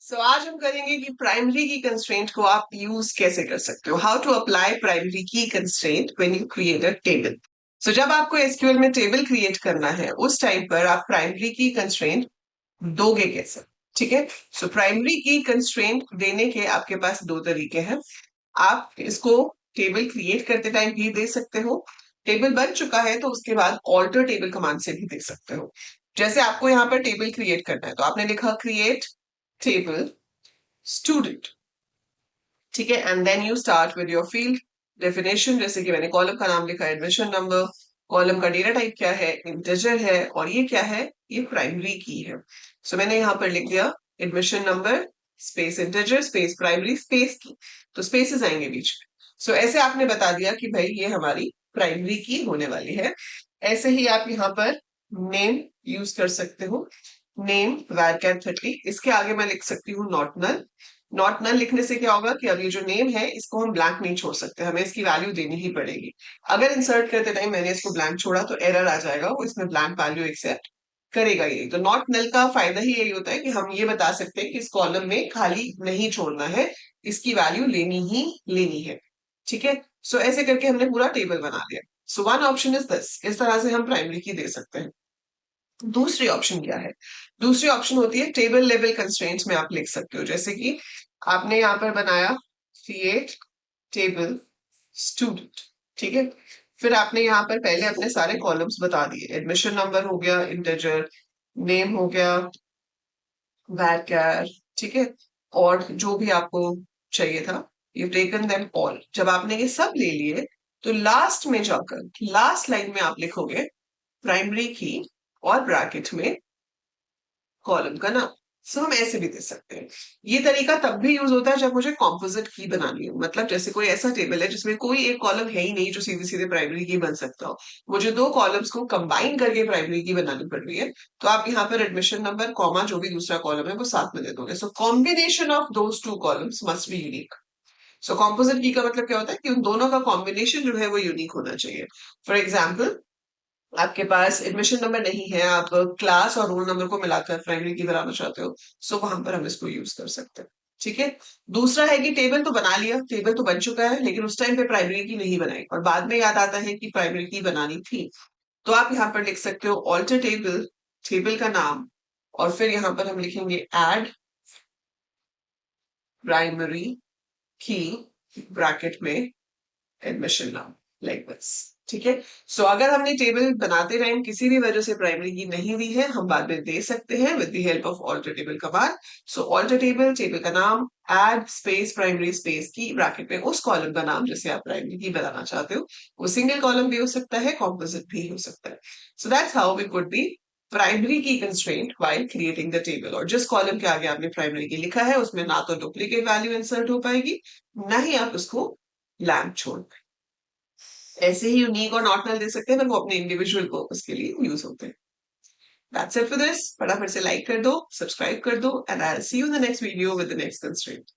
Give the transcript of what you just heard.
आज हम करेंगे कि प्राइमरी की कंस्ट्रेंट को आप यूज कैसे कर सकते हो, हाउ टू अप्लाई प्राइमरी की constraint when you create a table. जब आपको एसक्यूएल में टेबल क्रिएट करना है उस टाइम पर आप प्राइमरी की कंस्ट्रेंट दोगे कैसे। ठीक है। प्राइमरी की कंस्ट्रेंट देने के आपके पास दो तरीके हैं। आप इसको टेबल क्रिएट करते टाइम भी दे सकते हो, टेबल बन चुका है तो उसके बाद ऑल्टर टेबल कमांड से भी दे सकते हो। जैसे आपको यहाँ पर टेबल क्रिएट करना है तो आपने लिखा क्रिएट टेबल स्टूडेंट। ठीक है, and then you start with your field definition. जैसे कि मैंने कॉलम का नाम लिखा है एडमिशन नंबर, कॉलम का डेटा टाइप क्या है, इंटीजर है, और ये क्या है, ये प्राइमरी की है। मैंने यहाँ पर लिख दिया admission number space integer space primary space की, तो स्पेसेस आएंगे बीच में। ऐसे आपने बता दिया कि भाई ये हमारी प्राइमरी की होने वाली है। ऐसे ही आप यहाँ पर नेम यूज कर सकते हो, नेम varchar 30। इसके आगे मैं लिख सकती हूँ नॉट नल। नॉट नल लिखने से क्या होगा कि अब ये जो नेम है इसको हम ब्लैंक नहीं छोड़ सकते, हमें इसकी वैल्यू देनी ही पड़ेगी। अगर इंसर्ट करते टाइम मैंने इसको ब्लैंक छोड़ा तो एरर आ जाएगा, वो इसमें ब्लैंक वैल्यू एक्सेप्ट करेगा ही नहीं। तो नॉट नल का फायदा ही यही होता है कि हम ये बता सकते हैं कि इस कॉलम में खाली नहीं छोड़ना है, इसकी वैल्यू लेनी ही लेनी है। ठीक है। ऐसे करके हमने पूरा टेबल बना लिया। वन ऑप्शन इज दिस, इस तरह से हम प्राइमरी की दे सकते हैं। दूसरी ऑप्शन क्या है, दूसरी ऑप्शन होती है टेबल लेवल कंस्ट्रेंट्स में आप लिख सकते हो। जैसे कि आपने यहाँ पर बनाया क्रिएट टेबल स्टूडेंट। ठीक है। फिर आपने यहाँ पर पहले अपने सारे कॉलम्स बता दिए, एडमिशन नंबर हो गया, इंटीजर, नेम हो गया, varchar। ठीक है। और जो भी आपको चाहिए था, यू टेकन देम ऑल। जब आपने ये सब ले लिए तो लास्ट में जाकर लास्ट लाइन में आप लिखोगे प्राइमरी की और ब्रैकेट में कॉलम का नाम। हम ऐसे भी दे सकते हैं। ये तरीका तब भी यूज होता है जब मुझे कॉम्पोजिट की बनानी हो, मतलब जैसे कोई ऐसा टेबल है जिसमें कोई एक कॉलम है ही नहीं जो सीधे सीधे प्राइमरी की बन सकता हो, मुझे दो कॉलम्स को कंबाइन करके प्राइमरी की बनानी पड़ रही है, तो आप यहाँ पर एडमिशन नंबर कॉमा जो भी दूसरा कॉलम है वो साथ में दे दोगे। Combination of those two columns must be unique. Composite की का मतलब क्या होता है कि उन दोनों का कॉम्बिनेशन जो है वो यूनिक होना चाहिए। फॉर एग्जाम्पल, आपके पास एडमिशन नंबर नहीं है, आप क्लास और रोल नंबर को मिलाकर प्राइमरी की बनाना चाहते हो, वहां पर हम इसको यूज कर सकते हैं। ठीक है। दूसरा है कि टेबल तो बना लिया, टेबल तो बन चुका है, लेकिन उस टाइम पे प्राइमरी की नहीं बनाई और बाद में याद आता है कि प्राइमरी की बनानी थी, तो आप यहाँ पर लिख सकते हो ऑल्टर टेबल, टेबल का नाम, और फिर यहाँ पर हम लिखेंगे एड प्राइमरी की ब्रैकेट में एडमिशन नाम, लाइक दिस। ठीक है। अगर हमने टेबल बनाते टाइम किसी भी वजह से प्राइमरी की नहीं दी है, हम बाद में दे सकते हैं with the help of alter table command. Alter table, table का नाम, एड स्पेस प्राइमरी स्पेस की ब्रैकेट में उस कॉलम का नाम जिसे आप प्राइमरी की बनाना चाहते हो। वो सिंगल कॉलम भी हो सकता है, कॉम्पोजिट भी हो सकता है। That's how we could be primary की constraint while creating the table. और जिस कॉलम के आगे आपने प्राइमरी की लिखा है उसमें ना तो डुप्लीकेट वैल्यू इंसर्ट हो पाएगी, ना ही आप उसको ब्लैंक छोड़ पाएंगे। ऐसे ही यूनिक और नॉट नल दे सकते हैं, पर वो अपने इंडिविजुअल पर्पस के लिए यूज होते हैं। That's it for this. फटाफट से लाइक कर दो, सब्सक्राइब कर दो, and I will see you in the next video with the next constraint.